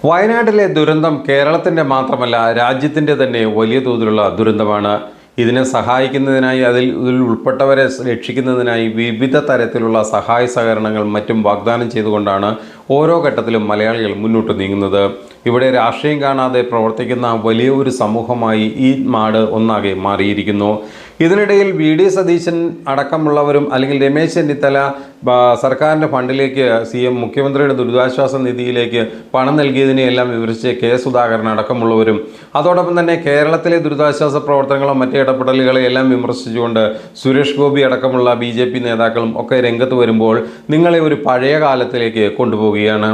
വയനാട്ടിലെ ദുരന്തം കേരളത്തിൻ്റെ മാത്രമല്ല രാജ്യത്തിൻ്റെ തന്നെ വലിയ തോതിലുള്ള ദുരന്തമാണ്. ഇതിനെ സഹായിക്കുന്നതിനായി ഇതിൽ ഉൾപ്പെട്ടവരെ രക്ഷിക്കുന്നതിനായി വിവിധ തരത്തിലുള്ള സഹായ സഹകരണങ്ങൾ മറ്റും വാഗ്ദാനം ചെയ്തുകൊണ്ടാണ് ഓരോ ഘട്ടത്തിലും മലയാളികൾ മുന്നോട്ട് നീങ്ങുന്നത്. ഇവിടെ രാഷ്ട്രീയം കാണാതെ പ്രവർത്തിക്കുന്ന വലിയ ഒരു സമൂഹമായി ഈ നാട് ഒന്നാകെ മാറിയിരിക്കുന്നു. ഇതിനിടയിൽ വി.ഡി. സതീശൻ അടക്കമുള്ളവരും അല്ലെങ്കിൽ രമേശ് ചെന്നിത്തല സർക്കാരിൻ്റെ ഫണ്ടിലേക്ക് മുഖ്യമന്ത്രിയുടെ ദുരിതാശ്വാസ നിധിയിലേക്ക് പണം നൽകിയതിനെയെല്ലാം വിവരിച്ച് കെ സുധാകരൻ അടക്കമുള്ളവരും അതോടൊപ്പം തന്നെ കേരളത്തിലെ ദുരിതാശ്വാസ പ്രവർത്തനങ്ങളും മറ്റ് ഇടപെടലുകളെയെല്ലാം വിമർശിച്ചുകൊണ്ട് സുരേഷ് ഗോപി അടക്കമുള്ള BJP നേതാക്കളും ഒക്കെ രംഗത്ത് വരുമ്പോൾ നിങ്ങളെ ഒരു പഴയ കാലത്തിലേക്ക് കൊണ്ടുപോവുകയാണ്.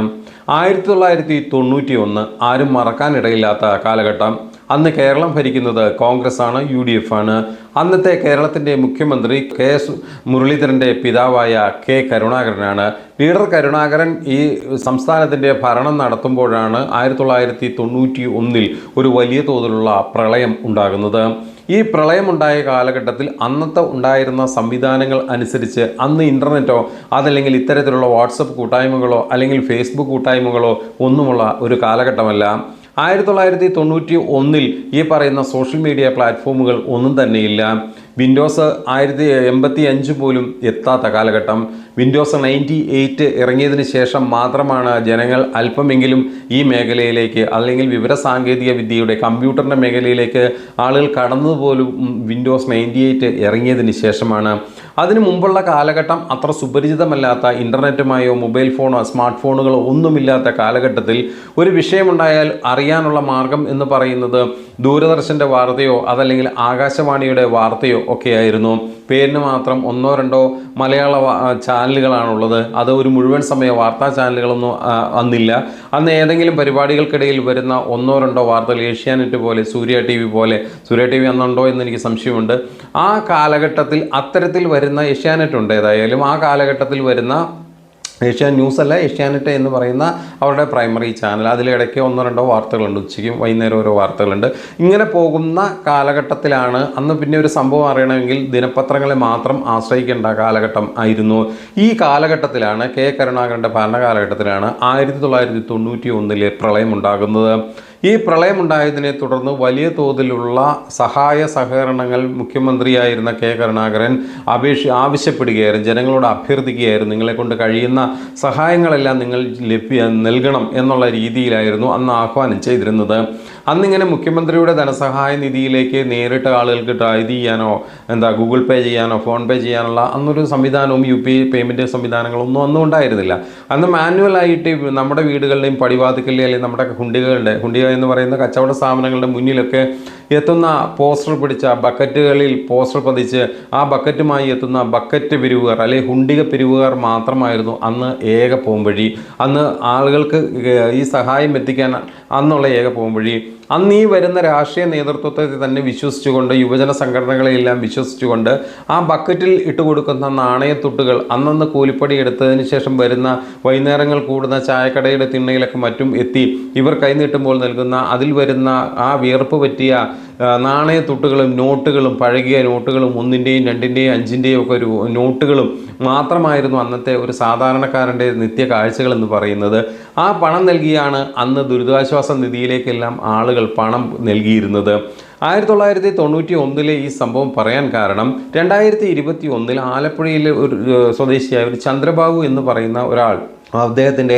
1991 ആരും മറക്കാനിടയില്ലാത്ത കാലഘട്ടം. അന്ന് കേരളം ഭരിക്കുന്നത് കോൺഗ്രസ് ആണ്, UDF ആണ്. അന്നത്തെ കേരളത്തിൻ്റെ മുഖ്യമന്ത്രി മുരളീധരൻ്റെ പിതാവായ കെ കരുണാകരനാണ്. ലീഡർ കരുണാകരൻ ഈ സംസ്ഥാനത്തിൻ്റെ ഭരണം നടത്തുമ്പോഴാണ് 1991 ഒരു വലിയ തോതിലുള്ള പ്രളയം ഉണ്ടാകുന്നത്. ഈ പ്രളയമുണ്ടായ കാലഘട്ടത്തിൽ അന്നത്തെ ഉണ്ടായിരുന്ന സംവിധാനങ്ങൾ അനുസരിച്ച് അന്ന് ഇൻ്റർനെറ്റോ അതല്ലെങ്കിൽ ഇത്തരത്തിലുള്ള വാട്സപ്പ് കൂട്ടായ്മകളോ അല്ലെങ്കിൽ ഫേസ്ബുക്ക് കൂട്ടായ്മകളോ ഒന്നുമുള്ള ഒരു കാലഘട്ടമല്ല. 1991 ഈ പറയുന്ന സോഷ്യൽ മീഡിയ പ്ലാറ്റ്ഫോമുകൾ ഒന്നും തന്നെയില്ല. വിൻഡോസ് 1085 പോലും എത്താത്ത കാലഘട്ടം. വിൻഡോസ് 98 ഇറങ്ങിയതിന് ശേഷം മാത്രമാണ് ജനങ്ങൾ അല്പമെങ്കിലും ഈ മേഖലയിലേക്ക് അല്ലെങ്കിൽ വിവരസാങ്കേതിക വിദ്യയുടെ കമ്പ്യൂട്ടറിൻ്റെ മേഖലയിലേക്ക് ആളുകൾ കടന്നതുപോലും വിൻഡോസ് 98 ഇറങ്ങിയതിന് ശേഷമാണ്. അതിനു മുമ്പുള്ള കാലഘട്ടം അത്ര സുപരിചിതമല്ലാത്ത ഇൻ്റർനെറ്റുമായോ മൊബൈൽ ഫോണോ സ്മാർട്ട് ഫോണുകളോ ഒന്നുമില്ലാത്ത കാലഘട്ടത്തിൽ ഒരു വിഷയമുണ്ടായാൽ അറിയാനുള്ള മാർഗം എന്ന് പറയുന്നത് ദൂരദർശൻ്റെ വാർത്തയോ അതല്ലെങ്കിൽ ആകാശവാണിയുടെ വാർത്തയോ ഒക്കെയായിരുന്നു. പേരിന് മാത്രം 1-2 മലയാള ചാനലുകളാണുള്ളത്. അത് ഒരു മുഴുവൻ സമയ വാർത്താ ചാനലുകളൊന്നും അന്നില്ല. അന്ന് ഏതെങ്കിലും പരിപാടികൾക്കിടയിൽ വരുന്ന 1-2 വാർത്തകൾ ഏഷ്യാനെറ്റ് പോലെ സൂര്യ TV പോലെ, സൂര്യ TV അന്നുണ്ടോ എന്ന് എനിക്ക് സംശയമുണ്ട്. ആ കാലഘട്ടത്തിൽ അത്തരത്തിൽ വരുന്ന ഏഷ്യാനെറ്റ് ഉണ്ട്. ഏതായാലും ആ കാലഘട്ടത്തിൽ വരുന്ന ഏഷ്യാൻ ന്യൂസ് അല്ല, ഏഷ്യാനെറ്റ് എന്ന് പറയുന്ന അവരുടെ പ്രൈമറി ചാനൽ, അതിലിടയ്ക്ക് 1-2 വാർത്തകളുണ്ട്, ഉച്ചയ്ക്കും വൈകുന്നേരം ഓരോ വാർത്തകളുണ്ട്. ഇങ്ങനെ പോകുന്ന കാലഘട്ടത്തിലാണ് അന്ന് പിന്നെ ഒരു സംഭവം അറിയണമെങ്കിൽ ദിനപത്രങ്ങളെ മാത്രം ആശ്രയിക്കേണ്ട കാലഘട്ടം ആയിരുന്നു. ഈ കാലഘട്ടത്തിലാണ് കെ കരുണാകരൻ്റെ ഭരണകാലഘട്ടത്തിലാണ് 1991 പ്രളയം ഉണ്ടാകുന്നത്. ഈ പ്രളയമുണ്ടായതിനെ തുടർന്ന് വലിയ തോതിലുള്ള സഹായ സഹകരണങ്ങൾ മുഖ്യമന്ത്രിയായിരുന്ന കെ കരുണാകരൻ ആവശ്യപ്പെടുകയായിരുന്നു, ജനങ്ങളോട് അഭ്യർത്ഥിക്കുകയായിരുന്നു. നിങ്ങളെ കൊണ്ട് കഴിയുന്ന സഹായങ്ങളെല്ലാം നിങ്ങൾ നൽകണം എന്നുള്ള രീതിയിലായിരുന്നു അന്ന് ആഹ്വാനം ചെയ്തിരുന്നത്. അന്നിങ്ങനെ മുഖ്യമന്ത്രിയുടെ ധനസഹായ നിധിയിലേക്ക് നേരിട്ട് ആളുകൾക്ക് ഇത് ചെയ്യാനോ ഗൂഗിൾ പേ ചെയ്യാനോ ഫോൺ പേ ചെയ്യാനുള്ള അന്നൊരു സംവിധാനവും UPI പേയ്മെൻറ്റ് സംവിധാനങ്ങളൊന്നും അന്നും ഉണ്ടായിരുന്നില്ല. അന്ന് മാനുവലായിട്ട് നമ്മുടെ വീടുകളുടെയും പടിവാതിക്കലിൽ അല്ലെങ്കിൽ നമ്മുടെ ഹുണ്ടിക എന്ന് പറയുന്ന കച്ചവട സ്ഥാപനങ്ങളുടെ മുന്നിലൊക്കെ എത്തുന്ന പോസ്റ്റർ പിടിച്ച ബക്കറ്റുകളിൽ പോസ്റ്റർ പതിച്ച് ആ ബക്കറ്റുമായി എത്തുന്ന ബക്കറ്റ് പിരിവുകാർ അല്ലെങ്കിൽ ഹുണ്ടിക പിരിവുകാർ മാത്രമായിരുന്നു അന്ന് ഏക പോംവഴി. അന്ന് ആളുകൾക്ക് ഈ സഹായം എത്തിക്കാൻ അന്നുള്ള ഏക പോംവഴി. അന്ന് ഈ വരുന്ന രാഷ്ട്രീയ നേതൃത്വത്തെ തന്നെ വിശ്വസിച്ചുകൊണ്ട് യുവജന സംഘടനകളെയെല്ലാം വിശ്വസിച്ചുകൊണ്ട് ആ ബക്കറ്റിൽ ഇട്ട് കൊടുക്കുന്ന നാണയത്തുട്ടുകൾ അന്നന്ന് കൂലിപ്പടി എടുത്തതിന് ശേഷം വരുന്ന വൈകുന്നേരങ്ങൾ കൂടുന്ന ചായക്കടയുടെ തിണ്ണയിലൊക്കെ മറ്റും എത്തി ഇവർ കൈനീട്ടുമ്പോൾ നൽകുന്ന അതിൽ വരുന്ന ആ വിയർപ്പ് പറ്റിയ നാണയത്തുട്ടുകളും നോട്ടുകളും പഴകിയ നോട്ടുകളും 1-ൻ്റെയും 2-ൻ്റെയും 5-ൻ്റെയും ഒക്കെ ഒരു നോട്ടുകളും മാത്രമായിരുന്നു അന്നത്തെ ഒരു സാധാരണക്കാരൻ്റെ നിത്യ കാഴ്ചകൾ എന്ന് പറയുന്നത്. ആ പണം നൽകിയാണ് അന്ന് ദുരിതാശ്വാസ നിധിയിലേക്കെല്ലാം ആളുകൾ പണം നൽകിയിരുന്നത്. 1991 ഈ സംഭവം പറയാൻ കാരണം 2021 ആലപ്പുഴയിലെ ഒരു സ്വദേശിയായ ഒരു ചന്ദ്രബാബു എന്ന് പറയുന്ന ഒരാൾ അദ്ദേഹത്തിൻ്റെ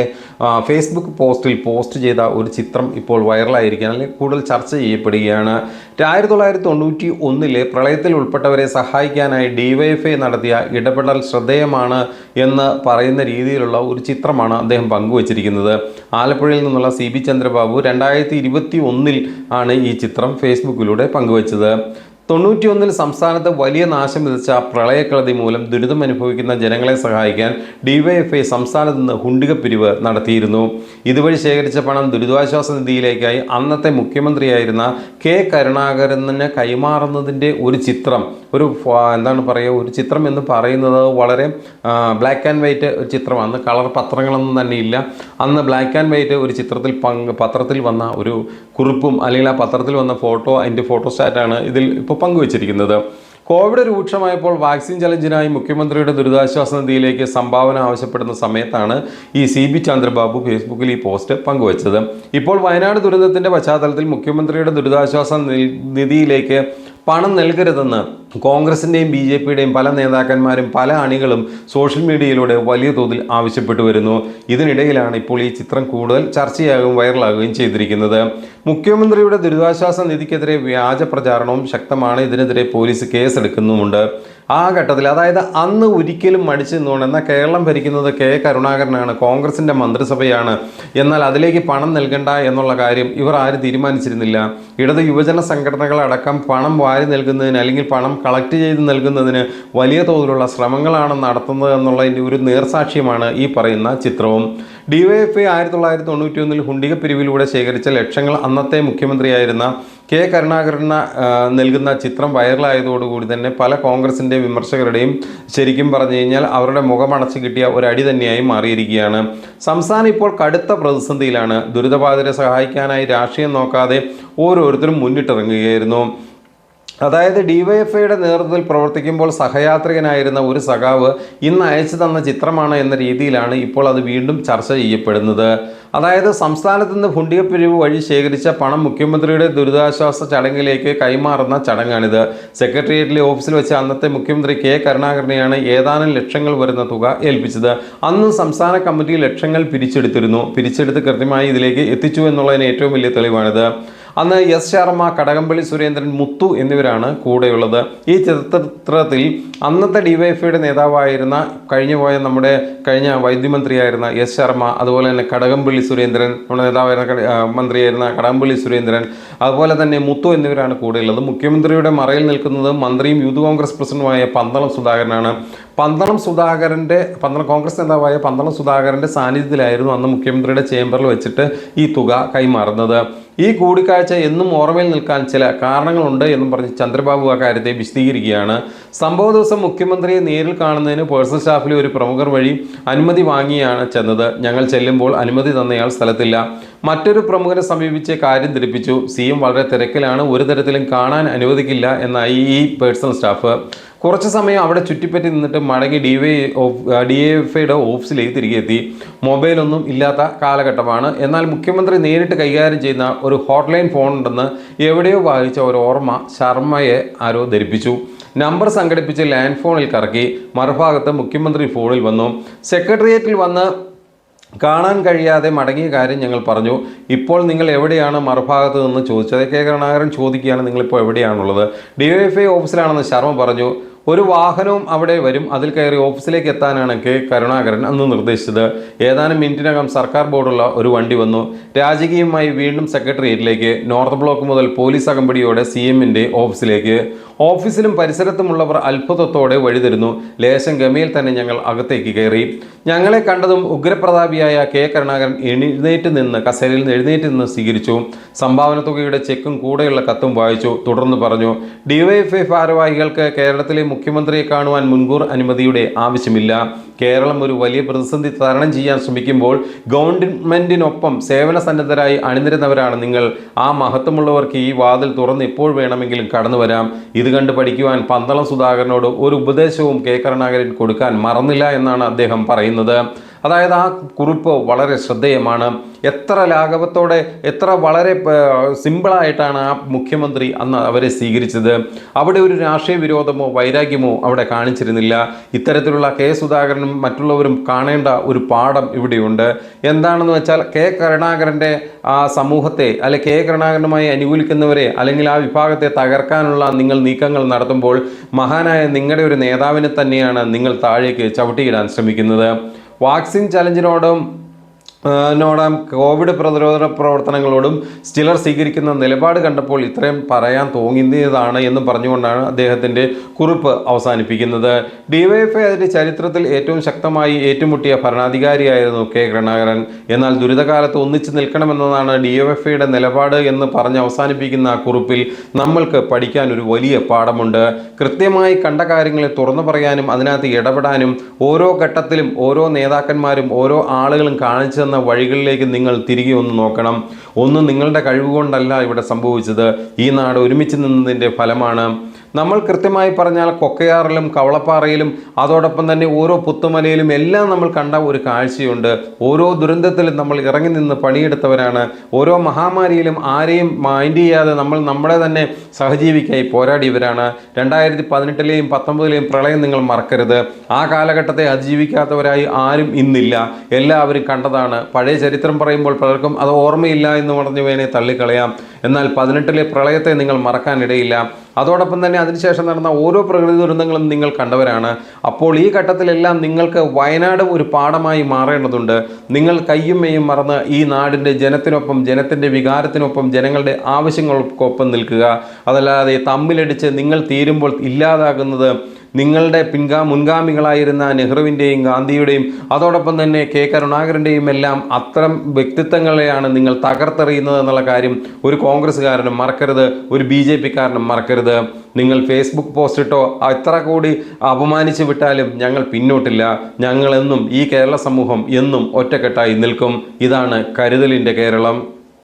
ഫേസ്ബുക്ക് പോസ്റ്റ് ചെയ്ത ഒരു ചിത്രം ഇപ്പോൾ വൈറലായിരിക്കുകയാണ്, അല്ലെങ്കിൽ കൂടുതൽ ചർച്ച ചെയ്യപ്പെടുകയാണ്. 1991 പ്രളയത്തിൽ ഉൾപ്പെട്ടവരെ സഹായിക്കാനായി DYFI നടത്തിയ ഇടപെടൽ ശ്രദ്ധേയമാണ് എന്ന് പറയുന്ന രീതിയിലുള്ള ഒരു ചിത്രമാണ് അദ്ദേഹം പങ്കുവച്ചിരിക്കുന്നത്. ആലപ്പുഴയിൽ നിന്നുള്ള CB ചന്ദ്രബാബു 2021 ആണ് ഈ ചിത്രം ഫേസ്ബുക്കിലൂടെ പങ്കുവച്ചത്. 91 സംസ്ഥാനത്ത് വലിയ നാശം വിതച്ച പ്രളയക്കെടുതി മൂലം ദുരിതമനുഭവിക്കുന്ന ജനങ്ങളെ സഹായിക്കാൻ DYFI സംസ്ഥാനത്ത് നിന്ന് ഹുണ്ടിക പിരിവ് നടത്തിയിരുന്നു. ഇതുവഴി ശേഖരിച്ച പണം ദുരിതാശ്വാസ നിധിയിലേക്കായി അന്നത്തെ മുഖ്യമന്ത്രിയായിരുന്ന കെ കരുണാകരന് കൈമാറുന്നതിൻ്റെ ഒരു ചിത്രം, ഒരു ചിത്രം എന്ന് പറയുന്നത് വളരെ ബ്ലാക്ക് ആൻഡ് വൈറ്റ് ചിത്രമാണ്. അന്ന് കളർ പത്രങ്ങളൊന്നും തന്നെ ഇല്ല. അന്ന് ബ്ലാക്ക് ആൻഡ് വൈറ്റ് ഒരു ചിത്രത്തിൽ പത്രത്തിൽ വന്ന ഒരു കുറിപ്പും അല്ലെങ്കിൽ ആ പത്രത്തിൽ വന്ന ഫോട്ടോ, അതിൻ്റെ ഫോട്ടോസ്റ്റാറ്റാണ് ഇതിൽ ഇപ്പോൾ പങ്കുവച്ചിരിക്കുന്നത്. കോവിഡ് രൂക്ഷമായപ്പോൾ വാക്സിൻ ചലഞ്ചിനായി മുഖ്യമന്ത്രിയുടെ ദുരിതാശ്വാസ നിധിയിലേക്ക് സംഭാവന ആവശ്യപ്പെടുന്ന സമയത്താണ് ഈ CB ചന്ദ്രബാബു ഫേസ്ബുക്കിൽ ഈ പോസ്റ്റ് പങ്കുവച്ചത്. ഇപ്പോൾ വയനാട് ദുരന്തത്തിന്റെ പശ്ചാത്തലത്തിൽ മുഖ്യമന്ത്രിയുടെ ദുരിതാശ്വാസ നിധിയിലേക്ക് പണം നൽകരുതെന്ന് കോൺഗ്രസിൻ്റെയും BJPയുടെയും പല നേതാക്കന്മാരും പല അണികളും സോഷ്യൽ മീഡിയയിലൂടെ വലിയ തോതിൽ ആവശ്യപ്പെട്ടു വരുന്നു. ഇതിനിടയിലാണ് ഇപ്പോൾ ഈ ചിത്രം കൂടുതൽ ചർച്ചയാകുകയും വൈറലാകുകയും ചെയ്തിരിക്കുന്നത്. മുഖ്യമന്ത്രിയുടെ ദുരിതാശ്വാസ നിധിക്കെതിരെ വ്യാജ പ്രചാരണവും ശക്തമാണ്. ഇതിനെതിരെ പോലീസ് കേസെടുക്കുന്നുമുണ്ട്. ആ ഘട്ടത്തിൽ, അതായത് അന്ന് ഒരിക്കലും മടിച്ചു നിന്നുകൊണ്ട്, എന്നാൽ കേരളം ഭരിക്കുന്നത് കരുണാകരനാണ്, കോൺഗ്രസിൻ്റെ മന്ത്രിസഭയാണ്, എന്നാൽ അതിലേക്ക് പണം നൽകണ്ട എന്നുള്ള കാര്യം ഇവർ ആരും തീരുമാനിച്ചിരുന്നില്ല. ഇടത് യുവജന സംഘടനകളടക്കം പണം വാരി നൽകുന്നതിന് അല്ലെങ്കിൽ പണം കളക്ട് ചെയ്ത് നൽകുന്നതിന് വലിയ തോതിലുള്ള ശ്രമങ്ങളാണ് നടത്തുന്നത് എന്നുള്ളതിൻ്റെ ഒരു നേർസാക്ഷ്യമാണ് ഈ പറയുന്ന ചിത്രവും. DYFI 1991 ഹുണ്ടിക പിരിവിലൂടെ ശേഖരിച്ച ലക്ഷങ്ങൾ അന്നത്തെ മുഖ്യമന്ത്രിയായിരുന്ന കരുണാകരന് നൽകുന്ന ചിത്രം വൈറലായതോടുകൂടി തന്നെ പല കോൺഗ്രസിൻ്റെ വിമർശകരുടെയും ശരിക്കും പറഞ്ഞു കഴിഞ്ഞാൽ അവരുടെ മുഖമടച്ച് കിട്ടിയ ഒരു അടി തന്നെയായി മാറിയിരിക്കുകയാണ്. സംസ്ഥാനം ഇപ്പോൾ കടുത്ത പ്രതിസന്ധിയിലാണ്. ദുരിതബാധിതരെ സഹായിക്കാനായി രാഷ്ട്രീയം നോക്കാതെ ഓരോരുത്തരും മുന്നിട്ടിറങ്ങുകയായിരുന്നു. അതായത് DYFIയുടെ നേതൃത്വത്തിൽ പ്രവർത്തിക്കുമ്പോൾ സഹയാത്രികനായിരുന്ന ഒരു സഖാവ് ഇന്ന് അയച്ചു തന്ന ചിത്രമാണ് എന്ന രീതിയിലാണ് ഇപ്പോൾ അത് വീണ്ടും ചർച്ച ചെയ്യപ്പെടുന്നത്. അതായത് സംസ്ഥാനത്ത് നിന്ന് ഹുണ്ടികപ്പിരിവ് വഴി ശേഖരിച്ച പണം മുഖ്യമന്ത്രിയുടെ ദുരിതാശ്വാസ ചടങ്ങിലേക്ക് കൈമാറുന്ന ചടങ്ങാണിത്. സെക്രട്ടേറിയറ്റിലെ ഓഫീസിൽ വെച്ച് അന്നത്തെ മുഖ്യമന്ത്രി കരുണാകരനെയാണ് ഏതാനും ലക്ഷങ്ങൾ വരുന്ന തുക ഏൽപ്പിച്ചത്. അന്ന് സംസ്ഥാന കമ്മിറ്റി ലക്ഷങ്ങൾ പിരിച്ചെടുത്ത് കൃത്യമായി ഇതിലേക്ക് എത്തിച്ചു എന്നുള്ളതിന് ഏറ്റവും വലിയ തെളിവാണിത്. അന്ന് S. ശർമ്മ, കടകംപള്ളി സുരേന്ദ്രൻ, മുത്തു എന്നിവരാണ് കൂടെയുള്ളത്. ഈ ചിത്രത്തിൽ അന്നത്തെ DYFIയുടെ നേതാവായിരുന്ന നമ്മുടെ കഴിഞ്ഞ വൈദ്യമന്ത്രിയായിരുന്ന S. ശർമ്മ, അതുപോലെ തന്നെ കടകംപള്ളി സുരേന്ദ്രൻ, നമ്മുടെ നേതാവായിരുന്ന മന്ത്രിയായിരുന്ന കടകംപള്ളി സുരേന്ദ്രൻ, അതുപോലെ തന്നെ മുത്തു എന്നിവരാണ് കൂടെയുള്ളത്. മുഖ്യമന്ത്രിയുടെ മറയിൽ നിൽക്കുന്നത് മന്ത്രിയും യൂത്ത് കോൺഗ്രസ് പ്രസിഡന്റുമായ പന്തളം സുധാകരനാണ്. കോൺഗ്രസ് നേതാവായ പന്തളം സുധാകരൻ്റെ സാന്നിധ്യത്തിലായിരുന്നു അന്ന് മുഖ്യമന്ത്രിയുടെ ചേംബറിൽ വെച്ചിട്ട് ഈ തുക കൈമാറുന്നത്. ഈ കൂടിക്കാഴ്ച എന്നും ഓർമ്മയിൽ നിൽക്കാൻ ചില കാരണങ്ങളുണ്ട് എന്നും പറഞ്ഞ് ചന്ദ്രബാബു ആ കാര്യത്തെ വിശദീകരിക്കുകയാണ്. സംഭവ ദിവസം മുഖ്യമന്ത്രിയെ നേരിൽ കാണുന്നതിന് പേഴ്സണൽ സ്റ്റാഫിലെ ഒരു പ്രമുഖർ വഴി അനുമതി വാങ്ങിയാണ് ചെന്നത്. ഞങ്ങൾ ചെല്ലുമ്പോൾ അനുമതി തന്നയാൾ സ്ഥലത്തില്ല. മറ്റൊരു പ്രമുഖനെ സമീപിച്ച് കാര്യം ധരിപ്പിച്ചു. CM വളരെ തിരക്കിലാണ്, ഒരു തരത്തിലും കാണാൻ അനുവദിക്കില്ല എന്നായി ഈ പേഴ്സണൽ സ്റ്റാഫ്. കുറച്ച് സമയം അവിടെ ചുറ്റിപ്പറ്റി നിന്നിട്ട് മടങ്ങി DYFIയുടെ ഓഫീസിലേക്ക് തിരികെ എത്തി. മൊബൈലൊന്നും ഇല്ലാത്ത കാലഘട്ടമാണ്. എന്നാൽ മുഖ്യമന്ത്രി നേരിട്ട് കൈകാര്യം ചെയ്യുന്ന ഒരു ഹോട്ട്ലൈൻ ഫോൺ ഉണ്ടെന്ന് എവിടെയോ വായിച്ച ഒരു ഓർമ്മ ശർമ്മയെ ആരോ ധരിപ്പിച്ചു. നമ്പർ സംഘടിപ്പിച്ച് ലാൻഡ് ഫോണിൽ കറക്കി. മറുഭാഗത്ത് മുഖ്യമന്ത്രി ഫോണിൽ വന്നു. സെക്രട്ടേറിയറ്റിൽ വന്ന് കാണാൻ കഴിയാതെ മടങ്ങിയ കാര്യം ഞങ്ങൾ പറഞ്ഞു. ഇപ്പോൾ നിങ്ങൾ എവിടെയാണ് മറുഭാഗത്ത് നിന്ന് ചോദിച്ചത്. കരുണാകരൻ ചോദിക്കുകയാണ്, നിങ്ങളിപ്പോൾ എവിടെയാണുള്ളത്. DYFI ഓഫീസിലാണെന്ന് ശർമ്മ പറഞ്ഞു. ഒരു വാഹനവും അവിടെ വരും, അതിൽ കയറി ഓഫീസിലേക്ക് എത്താനാണ് കരുണാകരൻ അന്ന് നിർദ്ദേശിച്ചത്. ഏതാനും മിനിറ്റിനകം സർക്കാർ ബോർഡുള്ള ഒരു വണ്ടി വന്നു. രാജകീയമായി വീണ്ടും സെക്രട്ടേറിയറ്റിലേക്ക്. നോർത്ത് ബ്ലോക്ക് മുതൽ പോലീസ് അകമ്പടിയോടെ CMന്റെ ഓഫീസിലേക്ക്. ഓഫീസിലും പരിസരത്തുമുള്ളവർ അത്ഭുതത്തോടെ വഴിതരുന്നു. ലേശം ഗമയിൽ തന്നെ ഞങ്ങൾ അകത്തേക്ക് കയറി. ഞങ്ങളെ കണ്ടതും ഉഗ്രപ്രതാപിയായ കരുണാകരൻ കസേരയിൽ നിന്ന് എഴുന്നേറ്റ് നിന്ന് സ്വീകരിച്ചു. സംഭാവന തുകയുടെ ചെക്കും കൂടെയുള്ള കത്തും വായിച്ചു. തുടർന്ന് പറഞ്ഞു, DYFI ഭാരവാഹികൾക്ക് കേരളത്തിലെ മുഖ്യമന്ത്രിയെ കാണുവാൻ മുൻകൂർ അനുമതിയുടെ ആവശ്യമില്ല. കേരളം ഒരു വലിയ പ്രതിസന്ധി തരണം ചെയ്യാൻ ശ്രമിക്കുമ്പോൾ ഗവൺമെന്റിനൊപ്പം സേവന സന്നദ്ധരായി അണിനിരുന്നവരാണ് നിങ്ങൾ. ആ മഹത്വമുള്ളവർക്ക് ഈ വാതിൽ തുറന്ന് എപ്പോൾ വേണമെങ്കിലും കടന്നു വരാം. ഇത് കണ്ട് പഠിക്കുവാൻ പന്തളം സുധാകരനോട് ഒരു ഉപദേശവും കരുണാകരൻ കൊടുക്കാൻ മറന്നില്ല എന്നാണ് അദ്ദേഹം പറയുന്നത്. അതായത് ആ കുറിപ്പ് വളരെ ശ്രദ്ധേയമാണ്. എത്ര ലാഘവത്തോടെ, എത്ര വളരെ സിമ്പിളായിട്ടാണ് ആ മുഖ്യമന്ത്രി അന്ന് അവരെ സ്വീകരിച്ചത്. അവിടെ ഒരു രാഷ്ട്രീയ വിരോധമോ വൈരാഗ്യമോ അവിടെ കാണിച്ചിരുന്നില്ല. ഇത്തരത്തിലുള്ള സുധാകരനും മറ്റുള്ളവരും കാണേണ്ട ഒരു പാഠം ഇവിടെയുണ്ട്. എന്താണെന്ന് വെച്ചാൽ കരുണാകരൻ്റെ ആ സമൂഹത്തെ കരുണാകരനുമായി അനുകൂലിക്കുന്നവരെ അല്ലെങ്കിൽ ആ വിഭാഗത്തെ തകർക്കാനുള്ള നിങ്ങൾ നീക്കങ്ങൾ നടത്തുമ്പോൾ മഹാനായ നിങ്ങളുടെ ഒരു നേതാവിനെ തന്നെയാണ് നിങ്ങൾ താഴേക്ക് ചവിട്ടിയിടാൻ ശ്രമിക്കുന്നത്. വാക്സിൻ ചലഞ്ചിനോടും കോവിഡ് പ്രതിരോധ പ്രവർത്തനങ്ങളോടും ചിലർ സ്വീകരിക്കുന്ന നിലപാട് കണ്ടപ്പോൾ ഇത്രയും പറയാൻ തോന്നിയതാണ് എന്ന് പറഞ്ഞുകൊണ്ടാണ് അദ്ദേഹത്തിൻ്റെ കുറിപ്പ് അവസാനിപ്പിക്കുന്നത്. DYFI അതിൻ്റെ ചരിത്രത്തിൽ ഏറ്റവും ശക്തമായി ഏറ്റുമുട്ടിയ ഭരണാധികാരിയായിരുന്നു കരുണാകരൻ. എന്നാൽ ദുരിതകാലത്ത് ഒന്നിച്ചു നിൽക്കണമെന്നതാണ് DYFIയുടെ നിലപാട് എന്ന് പറഞ്ഞ് അവസാനിപ്പിക്കുന്ന ആ കുറിപ്പിൽ നമ്മൾക്ക് പഠിക്കാൻ ഒരു വലിയ പാഠമുണ്ട്. കൃത്യമായി കണ്ട കാര്യങ്ങളെ തുറന്നു പറയാനും അതിനകത്ത് ഇടപെടാനും ഓരോ ഘട്ടത്തിലും ഓരോ നേതാക്കന്മാരും ഓരോ ആളുകളും കാണിച്ചു വഴികളിലേക്ക് നിങ്ങൾ തിരികെ ഒന്ന് നോക്കണം. ഒന്നും നിങ്ങളുടെ കഴിവുകൊണ്ടല്ല ഇവിടെ സംഭവിച്ചത്. ഈ നാട് ഒരുമിച്ച് നിന്നതിൻ്റെ ഫലമാണ്. നമ്മൾ കൃത്യമായി പറഞ്ഞാൽ കൊക്കയാറിലും കവളപ്പാറയിലും അതോടൊപ്പം തന്നെ ഓരോ പുത്തുമലയിലും എല്ലാം നമ്മൾ കണ്ട ഒരു കാഴ്ചയുണ്ട്. ഓരോ ദുരന്തത്തിലും നമ്മൾ ഇറങ്ങി നിന്ന് പണിയെടുത്തവരാണ്. ഓരോ മഹാമാരിയിലും ആരെയും മൈൻഡ് ചെയ്യാതെ നമ്മൾ നമ്മുടെ തന്നെ സഹജീവിക്കായി പോരാടിയവരാണ്. 2018-ലെയും 19-ലെയും പ്രളയം നിങ്ങൾ മറക്കരുത്. ആ കാലഘട്ടത്തെ അതിജീവിക്കാത്തവരായി ആരും ഇന്നില്ല. എല്ലാവരും കണ്ടതാണ്. പഴയ ചരിത്രം പറയുമ്പോൾ പലർക്കും അത് ഓർമ്മയില്ല എന്ന് പറഞ്ഞു വേണേ തള്ളിക്കളയാം. എന്നാൽ 18-ലെ പ്രളയത്തെ നിങ്ങൾ മറക്കാനിടയില്ല. അതോടൊപ്പം തന്നെ അതിനുശേഷം നടന്ന ഓരോ പ്രകൃതി ദുരന്തങ്ങളും നിങ്ങൾ കണ്ടവരാണ്. അപ്പോൾ ഈ ഘട്ടത്തിലെല്ലാം നിങ്ങൾക്ക് വയനാട് ഒരു പാഠമായി മാറേണ്ടതുണ്ട്. നിങ്ങൾ കയ്യും മെയ്യും മറന്ന് ഈ നാടിൻ്റെ ജനത്തിനൊപ്പം, ജനത്തിൻ്റെ വികാരത്തിനൊപ്പം, ജനങ്ങളുടെ ആവശ്യങ്ങൾക്കൊപ്പം നിൽക്കുക. അതല്ലാതെ തമ്മിലടിച്ച് നിങ്ങൾ തീരുമ്പോൾ ഇല്ലാതാകുന്നത് നിങ്ങളുടെ മുൻഗാമികളായിരുന്ന നെഹ്റുവിൻ്റെയും ഗാന്ധിയുടെയും അതോടൊപ്പം തന്നെ കെ കരുണാകരൻ്റെയും എല്ലാം അത്തരം വ്യക്തിത്വങ്ങളെയാണ് നിങ്ങൾ തകർത്തെറിയുന്നത് എന്നുള്ള കാര്യം ഒരു കോൺഗ്രസ്സുകാരനും മറക്കരുത്, ഒരു BJP-കാരനും മറക്കരുത്. നിങ്ങൾ ഫേസ്ബുക്ക് പോസ്റ്റ് ഇട്ടോ എത്ര കൂടി അപമാനിച്ചു വിട്ടാലും ഞങ്ങൾ പിന്നോട്ടില്ല. ഞങ്ങളെന്നും ഈ കേരള സമൂഹം എന്നും ഒറ്റക്കെട്ടായി നിൽക്കും. ഇതാണ് കരുതലിൻ്റെ കേരളം.